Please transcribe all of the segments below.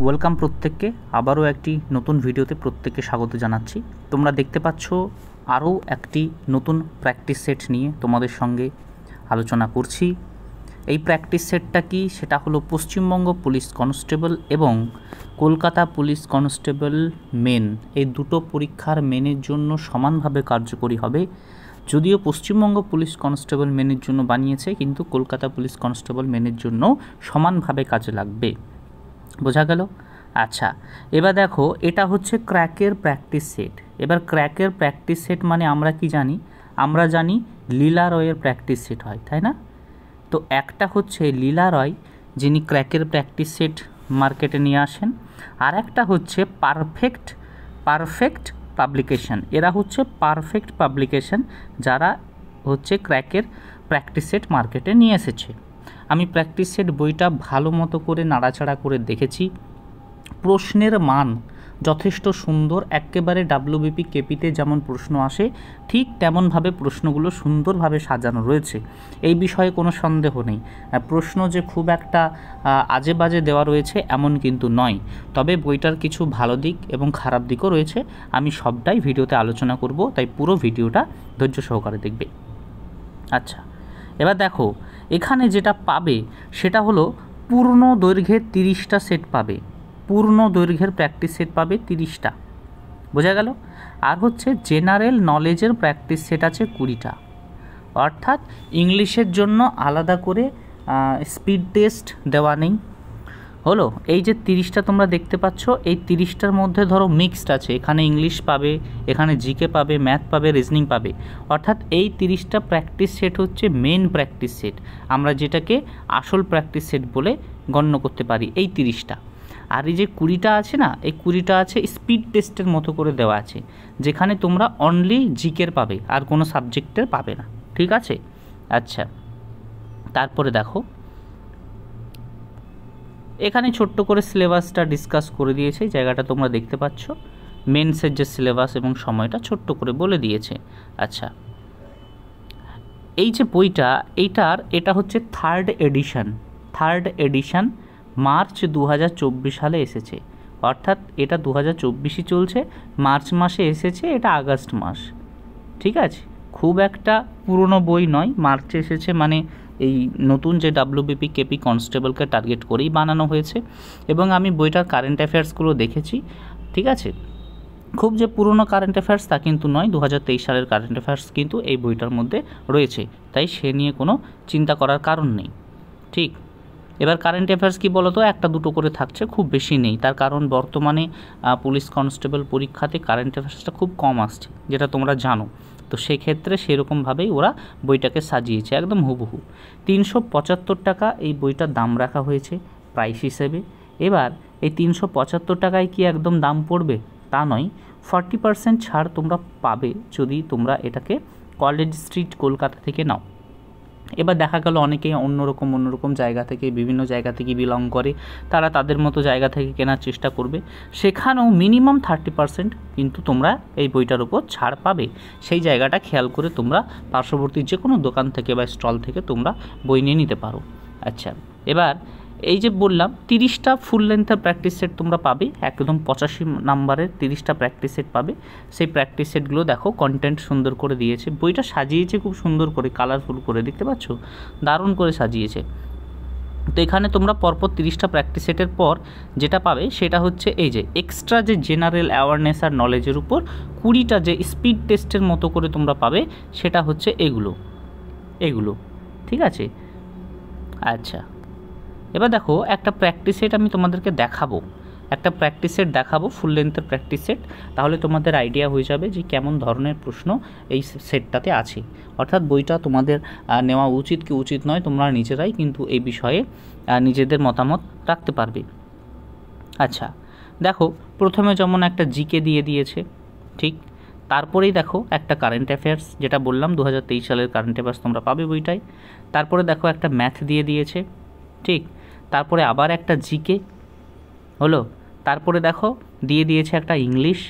Welcome প্রত্যেককে আবারও একটি নতুন ভিডিওতে প্রত্যেককে স্বাগত জানাচ্ছি। তোমরা দেখতে পাচ্ছ আরও একটি নতুন প্র্যাকটিস সেট নিয়ে তোমাদের সঙ্গে আলোচনা করছি। এই প্র্যাকটিস সেটটা কি, সেটা হলো পশ্চিমবঙ্গ পুলিশ কনস্টেবল এবং কলকাতা পুলিশ কনস্টেবল মেন, এই দুটো পরীক্ষার মেনের জন্য সমানভাবে কার্যকরী হবে। যদিও পশ্চিমবঙ্গ পুলিশ কনস্টেবল মেনের জন্য বানিয়েছে, কিন্তু কলকাতা পুলিশ কনস্টেবল মেনের জন্য সমানভাবে কাজে লাগবে। বোঝা গেল? আচ্ছা, এবার দেখো, এটা হচ্ছে ক্র্যাকের প্র্যাকটিস সেট। এবার ক্র্যাকের প্র্যাকটিস সেট মানে আমরা কি জানি? আমরা জানি লীলা রয়ের প্র্যাকটিস সেট হয়, তাই না? তো একটা হচ্ছে লীলা রয়, যিনি ক্র্যাকের প্র্যাকটিস সেট মার্কেটে নিয়ে আসেন, আর একটা হচ্ছে পারফেক্ট পাবলিকেশন। এরা হচ্ছে পারফেক্ট পাবলিকেশন, যারা হচ্ছে ক্র্যাকের প্র্যাকটিস সেট মার্কেটে নিয়ে এসেছে। আমি প্র্যাকটিস সেট বইটা ভালো মতো করে নাড়াচাড়া করে দেখেছি। প্রশ্নের মান যথেষ্ট সুন্দর, একেবারে ডাব্লিউবিপি কেপিতে যেমন প্রশ্ন আসে ঠিক তেমনভাবে প্রশ্নগুলো সুন্দরভাবে সাজানো রয়েছে, এই বিষয়ে কোনো সন্দেহ নেই। প্রশ্ন যে খুব একটা আজে বাজে দেওয়া রয়েছে এমন কিন্তু নয়, তবে বইটার কিছু ভালো দিক এবং খারাপ দিকও রয়েছে। আমি সবটাই ভিডিওতে আলোচনা করব, তাই পুরো ভিডিওটা ধৈর্য সহকারে দেখবে। আচ্ছা, এবার দেখো, এখানে যেটা পাবে সেটা হলো পূর্ণ দৈর্ঘ্যের 30টা সেট পাবে। পূর্ণ দৈর্ঘ্যের প্র্যাকটিস সেট পাবে 30টা। বোঝা গেল? আর হচ্ছে জেনারেল নলেজের প্র্যাকটিস সেট আছে 20টা। অর্থাৎ ইংলিশের জন্য আলাদা করে স্পিড টেস্ট দেওয়া নেই। হলো, এই যে 30টা তোমরা দেখতে পাচ্ছ, এই 30টার মধ্যে ধরো মিক্সড আছে, এখানে ইংলিশ পাবে, এখানে জিকে পাবে, ম্যাথ পাবে, রিজনিং পাবে। অর্থাৎ এই 30টা প্র্যাকটিস সেট হচ্ছে মেন প্র্যাকটিস সেট, আমরা যেটাকে আসল প্র্যাকটিস সেট বলে গণ্য করতে পারি, এই 30টা। আর এই যে 20টা আছে না, এই 20টা আছে স্পিড টেস্টের মতো করে দেওয়া আছে, যেখানে তোমরা অনলি জিকের পাবে, আর কোনো সাবজেক্টের পাবে না। ঠিক আছে? আচ্ছা, তারপরে দেখো, এখানে ছোট্ট করে সিলেবাসটা ডিসকাস করে দিয়েছে, জায়গাটা তোমরা দেখতে পাচ্ছ। মেন্সের যে সিলেবাস এবং সময়টা ছোট্ট করে বলে দিয়েছে। আচ্ছা, এই যে বইটা, এটা হচ্ছে থার্ড এডিশন, মার্চ 2024 সালে এসেছে। অর্থাৎ এটা 2024ই চলছে, মার্চ মাসে এসেছে, এটা আগস্ট মাস। ঠিক আছে, খুব একটা পুরনো বই নয়, মার্চে এসেছে, মানে এই নতুন যে ডাব্লিউবিপি কেপি কনস্টেবলকে টার্গেট করেই বানানো হয়েছে। এবং আমি বইটার কারেন্ট অ্যাফেয়ার্সগুলো দেখেছি। ঠিক আছে, খুব যে পুরনো কারেন্ট অ্যাফেয়ার্স তা কিন্তু নয়, 2023 সালের কারেন্ট অ্যাফেয়ার্স কিন্তু এই বইটার মধ্যে রয়েছে, তাই সে নিয়ে কোনো চিন্তা করার কারণ নেই। ঠিক, এবার কারেন্ট অ্যাফেয়ার্স কী বলো তো, একটা দুটো করে থাকছে, খুব বেশি নেই। তার কারণ বর্তমানে পুলিশ কনস্টেবল পরীক্ষাতে কারেন্ট অ্যাফেয়ার্সটা খুব কম আসছে, যেটা তোমরা জানো। তো সেক্ষেত্রে সেরকমভাবেই ওরা বইটাকে সাজিয়েছে, একদম হুবহু। 375 টাকা এই বইটার দাম রাখা হয়েছে প্রাইস হিসেবে। এবার এই 375 টাকায় কি একদম দাম পড়বে? তা নয়, 40% ছাড় তোমরা পাবে যদি তোমরা এটাকে কলেজ স্ট্রিট কলকাতা থেকে নাও। এবার দেখা গেল অনেকেই অন্যরকম জায়গা থেকে, বিভিন্ন জায়গা থেকে বিলং করে, তারা তাদের মতো জায়গা থেকে কেনার চেষ্টা করবে, সেখানেও মিনিমাম 30% কিন্তু তোমরা এই বইটার উপর ছাড় পাবে। সেই জায়গাটা খেয়াল করে তোমরা পার্শ্ববর্তী যে কোনো দোকান থেকে বা স্টল থেকে তোমরা বই নিয়ে নিতে পারো। আচ্ছা, এবার এই যে বললাম 30টা ফুল লেন্থের প্র্যাকটিস সেট তোমরা পাবে, একদম 85 নাম্বারের 30টা প্র্যাকটিস সেট পাবে। সেই প্র্যাকটিস সেটগুলো দেখো, কন্টেন্ট সুন্দর করে দিয়েছে, বইটা সাজিয়েছে খুব সুন্দর করে, কালারফুল করে, দেখতে পাচ্ছ, দারুণ করে সাজিয়েছে। তো এখানে তোমরা পরপর 30টা প্র্যাকটিস সেটের পর যেটা পাবে সেটা হচ্ছে এই যে এক্সট্রা যে জেনারেল অ্যাওয়ারনেস আর নলেজের উপর 20টা যে স্পিড টেস্টের মতো করে তোমরা পাবে, সেটা হচ্ছে এগুলো। ঠিক আছে? আচ্ছা, এবার দেখো, একটা প্র্যাকটিস সেট আমি তোমাদেরকে দেখাবো, ফুল লেন্থের প্র্যাকটিস সেট। তাহলে তোমাদের আইডিয়া হয়ে যাবে যে কেমন ধরনের প্রশ্ন এই সেটটাতে আছে। অর্থাৎ বইটা তোমাদের নেওয়া উচিত কি উচিত নয়, তোমরা নিজেরাই কিন্তু এই বিষয়ে নিজেদের মতামত রাখতে পারবে। আচ্ছা, দেখো, প্রথমে যেমন একটা জিকে দিয়ে দিয়েছে, ঠিক, তারপরেই দেখো একটা কারেন্ট অ্যাফেয়ার্স, যেটা বললাম 2023 সালের কারেন্ট অ্যাফেয়ার্স তোমরা পাবে বইটায়। তারপরে দেখো একটা ম্যাথ দিয়ে দিয়েছে, ঠিক, তারপরে আবার একটা জিকে হলো, তারপরে দেখো দিয়ে দিয়েছে একটা ইংলিশ,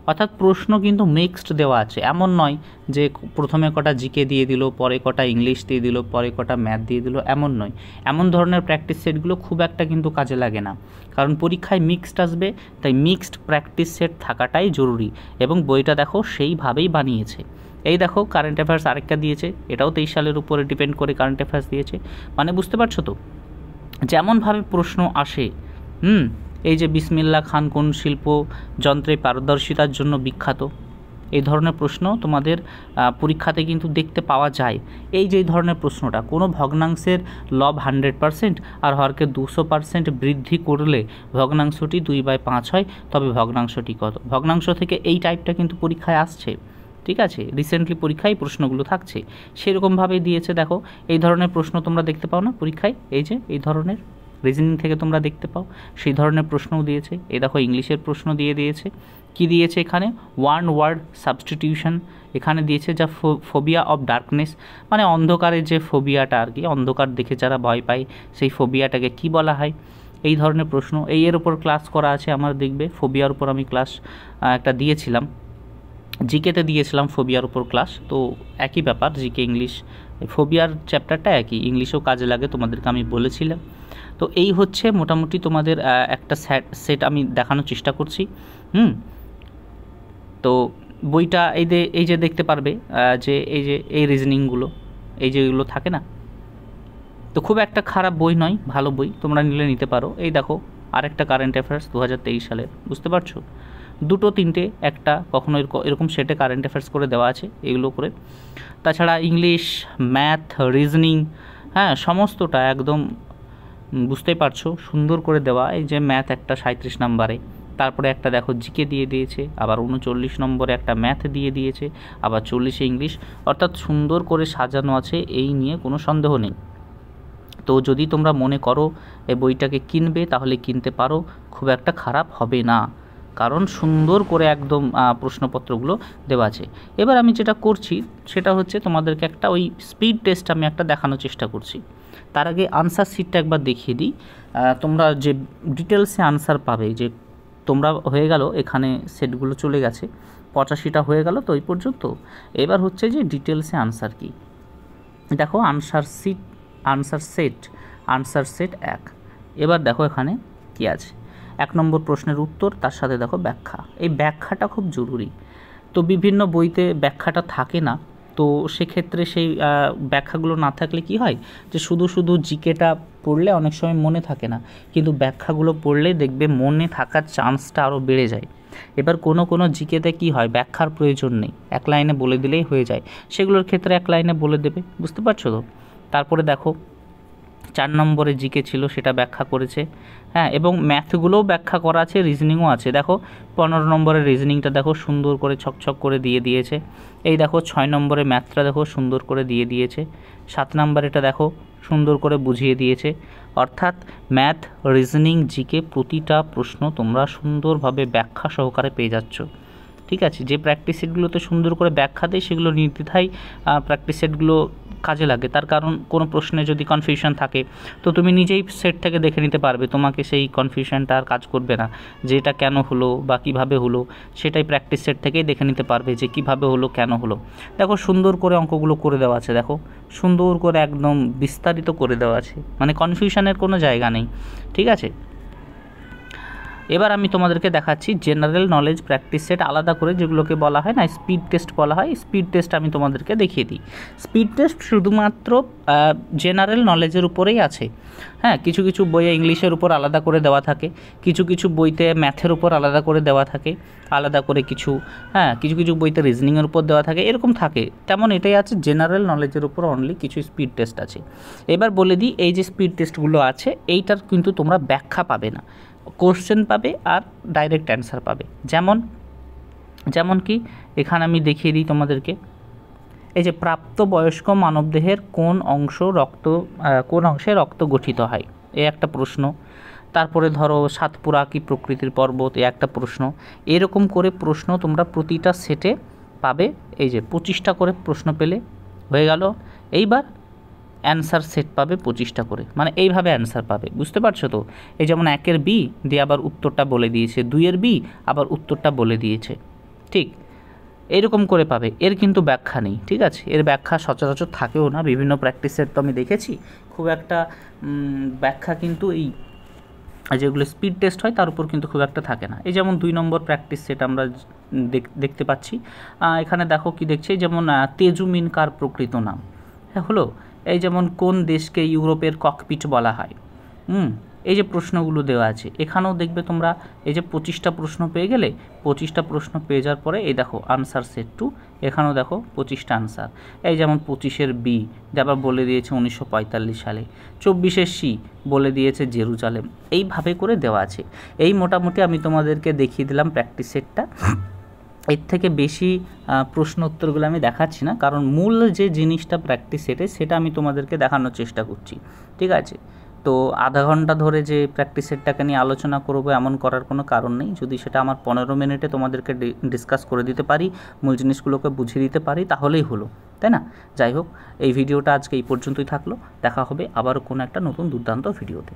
অর্থাৎ প্রশ্ন কিন্তু মিক্সড দেওয়া আছে, এমন নয় যে প্রথমে কটা জিকে দিয়ে দিল, পরে কটা ইংলিশ দিয়ে দিল, পরে কটা ম্যাথ দিয়ে দিল, এমন নয়। এমন ধরনের প্র্যাকটিস সেটগুলো খুব একটা কিন্তু কাজে লাগে না, কারণ পরীক্ষায় মিক্সড আসবে, তাই মিক্সড প্র্যাকটিস সেট থাকাটাই জরুরি। এবং বইটা দেখো সেইভাবেই বানিয়েছে। এই দেখো কারেন্ট অ্যাফেয়ার্স আরেকটা দিয়েছে, এটাও 23 সালের উপরে ডিপেন্ড করে কারেন্ট অ্যাফেয়ার্স দিয়েছে। মানে বুঝতে পারছো তো, যেমনভাবে প্রশ্ন আসে। এই যে বিসমিল্লাহ খান কোন শিল্প যন্ত্রে পারদর্শিতার জন্য বিখ্যাত, এই ধরনের প্রশ্ন তোমাদের পরীক্ষাতে কিন্তু দেখতে পাওয়া যায়। এই যে এই ধরনের প্রশ্নটা, কোনো ভগ্নাংশের লব 100% আর হরকে 200% বৃদ্ধি করলে ভগ্নাংশটি 2/5 হয়, তবে ভগ্নাংশটি কত? ভগ্নাংশ থেকে এই টাইপটা কিন্তু পরীক্ষায় আসছে, ঠিক আছে? রিসেন্টলি পরীক্ষায় প্রশ্নগুলো থাকছে, সেরকমভাবেই দিয়েছে। দেখো এই ধরনের প্রশ্ন তোমরা দেখতে পাও না পরীক্ষায়, এই যে এই ধরনের রিজনিং থেকে তোমরা দেখতে পাও, সেই ধরনের প্রশ্নও দিয়েছে। এই দেখো ইংলিশের প্রশ্ন দিয়েছে, কি দিয়েছে এখানে? ওয়ান ওয়ার্ড সাবস্টিটিউশন এখানে দিয়েছে, যা ফোবিয়া অফ ডার্কনেস, মানে অন্ধকারের যে ফোবিয়াটা আর কি, অন্ধকার দেখে যারা ভয় পায় সেই ফোবিয়াটাকে কি বলা হয়, এই ধরনের প্রশ্ন। এর ওপর ক্লাস করা আছে আমার, দেখবে ফোবিয়ার উপর আমি ক্লাস একটা দিয়েছিলাম, জিকেতে দিয়েছিলাম ফোবিয়ার উপর ক্লাস, তো একই ব্যাপার, জিকে ইংলিশ ফোবিয়ার চ্যাপ্টারটা একই, ইংলিশেও কাজে লাগে, তোমাদেরকে আমি বলেছিলাম। তো এই হচ্ছে মোটামুটি তোমাদের একটা সেট আমি দেখানোর চেষ্টা করছি। তো বইটা এই যে দেখতে পারবে যে এই রিজনিংগুলো, এই যেগুলো থাকে না, তো খুব একটা খারাপ বই নয়, ভালো বই, তোমরা নিতে পারো। এই দেখো আরেকটা কারেন্ট অ্যাফেয়ার্স 2023 সালের, বুঝতে পারছো? 2, 3, একটা কখনো এরকম সেটে কারেন্ট অ্যাফেয়ার্স করে দেওয়া আছে এগুলো করে। তাছাড়া ইংলিশ, ম্যাথ, রিজনিং, হ্যাঁ সমস্তটা একদম বুঝতেই পারছো সুন্দর করে দেওয়া। এই যে ম্যাথ একটা 37 নম্বরে, তারপরে একটা দেখো জিকে দিয়ে দিয়েছে, আবার 39 নম্বরে একটা ম্যাথ দিয়ে দিয়েছে, আবার 40 ইংলিশ, অর্থাৎ সুন্দর করে সাজানো আছে, এই নিয়ে কোনো সন্দেহ নেই। তো যদি তোমরা মনে করো এই বইটাকে কিনবে, তাহলে কিনতে পারো, খুব একটা খারাপ হবে না, কারণ সুন্দর করে একদম প্রশ্নপত্রগুলো দেওয়া আছে। এবার আমি যেটা করছি সেটা হচ্ছে তোমাদেরকে একটা ওই স্পিড টেস্ট আমি একটা দেখানোর চেষ্টা করছি। তার আগে আনসার শিটটা একবার দেখিয়ে দিই, তোমরা যে ডিটেলসে আনসার পাবে, যে তোমরা হয়ে গেল এখানে সেটগুলো চলে গেছে, 85টা হয়ে গেল তো এই পর্যন্ত। এবার হচ্ছে যে ডিটেলসে আনসার কি, দেখো আনসার সেট 1। এবার দেখো এখানে কি আছে, 1 নম্বর প্রশ্নের উত্তর, তার সাথে দেখো ব্যাখ্যা। এই ব্যাখ্যাটা খুব জরুরি, তো বিভিন্ন বইতে ব্যাখ্যাটা থাকে না, তো সেক্ষেত্রে সেই ব্যাখ্যাগুলো না থাকলে কি হয়, যে শুধু জিকেটা পড়লে অনেক সময় মনে থাকে না, কিন্তু ব্যাখ্যাগুলো পড়লে দেখবে মনে থাকার চান্সটা আরও বেড়ে যায়। এবার কোনো জিকেতে কি হয়, ব্যাখ্যার প্রয়োজন নেই, 1 লাইনে বলে দিলেই হয়ে যায়, সেগুলোর ক্ষেত্রে 1 লাইনে বলে দেবে, বুঝতে পারছো তো? তারপরে দেখো 4 নম্বরে জিকে ছিল, সেটা ব্যাখ্যা করেছে, হ্যাঁ, এবং ম্যাথগুলোও ব্যাখ্যা করা আছে, রিজনিংও আছে। দেখো 15 নম্বরের রিজনিংটা দেখো সুন্দর করে ছকছক করে দিয়ে দিয়েছে। এই দেখো 6 নম্বরে ম্যাথটা দেখো সুন্দর করে দিয়ে দিয়েছে। 7 নম্বরেটা দেখো সুন্দর করে বুঝিয়ে দিয়েছে। অর্থাৎ ম্যাথ, রিজনিং, জিকে প্রতিটা প্রশ্ন তোমরা সুন্দরভাবে ব্যাখ্যা সহকারে পেয়ে যাচ্ছ, ঠিক আছে? যে প্র্যাকটিস সেটগুলোতে সুন্দর করে ব্যাখ্যা দেয়, সেগুলো নির্দ্বিধায় প্র্যাকটিস সেটগুলো কাজে লাগে। তার কারণ কোনো প্রশ্নে যদি কনফিউশন থাকে, তো তুমি নিজেই সেট থেকে দেখে নিতে পারবে, তোমাকে সেই কনফিউশনটা আর কাজ করবে না, যে এটা কেন হলো বা কিভাবে হলো, সেটাই প্র্যাকটিস সেট থেকেই দেখে নিতে পারবে যে কিভাবে হলো, কেন হলো। দেখো সুন্দর করে অঙ্কগুলো করে দেওয়া আছে, দেখো সুন্দর করে একদম বিস্তারিত করে দেওয়া আছে, মানে কনফিউশনের কোনো জায়গা নেই, ঠিক আছে? এবার আমি তোমাদেরকে দেখাচ্ছি জেনারেল নলেজ প্র্যাকটিস সেট আলাদা করে, যেগুলোকে বলা হয় না স্পিড টেস্ট বলা হয়। স্পিড টেস্ট আমি তোমাদেরকে দেখিয়ে দিই। স্পিড টেস্ট শুধুমাত্র জেনারেল নলেজের উপরেই আছে, হ্যাঁ। কিছু কিছু বইয়ে ইংলিশের উপর আলাদা করে দেওয়া থাকে, কিছু কিছু বইতে ম্যাথের উপর আলাদা করে দেওয়া থাকে, আলাদা করে কিছু, হ্যাঁ, কিছু কিছু বইতে রিজনিংয়ের উপর দেওয়া থাকে, এরকম থাকে। তেমন এটাই আছে, জেনারেল নলেজের উপর অনলি কিছু স্পিড টেস্ট আছে। এবার বলে দিই, এই যে স্পিড টেস্টগুলো আছে, এইটার কিন্তু তোমরা ব্যাখ্যা পাবে না, কোশ্চেন পাবে আর ডাইরেক্ট অ্যান্সার পাবে। যেমন কি এখানে আমি দেখিয়ে দিই তোমাদেরকে, এই যে প্রাপ্তবয়স্ক মানবদেহের কোন অংশে রক্ত গঠিত হয়, এই একটা প্রশ্ন। তারপরে ধরো সাতপুরা কি প্রকৃতির পর্বত, এই একটা প্রশ্ন। এরকম করে প্রশ্ন তোমরা প্রতিটা সেটে পাবে। এই যে 25টা করে প্রশ্ন পেলে হয়ে গেল। এইবার অ্যান্সার সেট পাবে 25টা করে, মানে এইভাবে অ্যান্সার পাবে, বুঝতে পারছো তো? এই যেমন 1-এর বি দিয়ে আবার উত্তরটা বলে দিয়েছে, 2-এর বি আবার উত্তরটা বলে দিয়েছে, ঠিক এইরকম করে পাবে, এর কিন্তু ব্যাখ্যা নেই, ঠিক আছে, এর ব্যাখ্যা সচরাচর থাকেও না, বিভিন্ন প্র্যাকটিসের তো আমি দেখেছি খুব একটা ব্যাখ্যা কিন্তু এই যেগুলো স্পিড টেস্ট হয় তার উপর কিন্তু খুব একটা থাকে না। এই যেমন 2 নম্বর প্র্যাকটিস সেট আমরা দেখতে পাচ্ছি, এখানে দেখো কি দেখছি, যেমন তেজুমিন কার প্রকৃত নাম, হলো এই যেমন কোন দেশকে ইউরোপের ককপিট বলা হয়, এই যে প্রশ্নগুলো দেওয়া আছে এখানেও দেখবে তোমরা, এই যে 25টা প্রশ্ন পেয়ে গেলে, 25টা প্রশ্ন পেয়ে যাওয়ার পরে এই দেখো আনসার সেট 2, এখানেও দেখো 25টা আনসার, এই যেমন 25-এর বি আবার বলে দিয়েছে 1945 সালে, 24-এর সি বলে দিয়েছে জেরুজালেম, এইভাবে করে দেওয়া আছে। এই মোটামুটি আমি তোমাদেরকে দেখিয়ে দিলাম প্র্যাকটিস সেটটা, এর থেকে বেশি প্রশ্ন উত্তরগুলো আমি দেখাচ্ছি না, কারণ মূল যে জিনিসটা প্র্যাকটিস সেটে সেটা আমি তোমাদেরকে দেখানোর চেষ্টা করছি, ঠিক আছে। তো আধা ঘন্টা ধরে যে প্র্যাকটিস সেটটাকে নিয়ে আলোচনা করবো এমন করার কোনো কারণ নেই, যদি সেটা আমার 15 মিনিটে তোমাদেরকে ডিসকাস করে দিতে পারি, মূল জিনিসগুলোকে বুঝিয়ে দিতে পারি, তাহলেই হলো, তাই না। যাই হোক, এই ভিডিওটা আজকে এই পর্যন্তই থাকলো, দেখা হবে আবারও কোনো একটা নতুন দুর্দান্ত ভিডিওতে।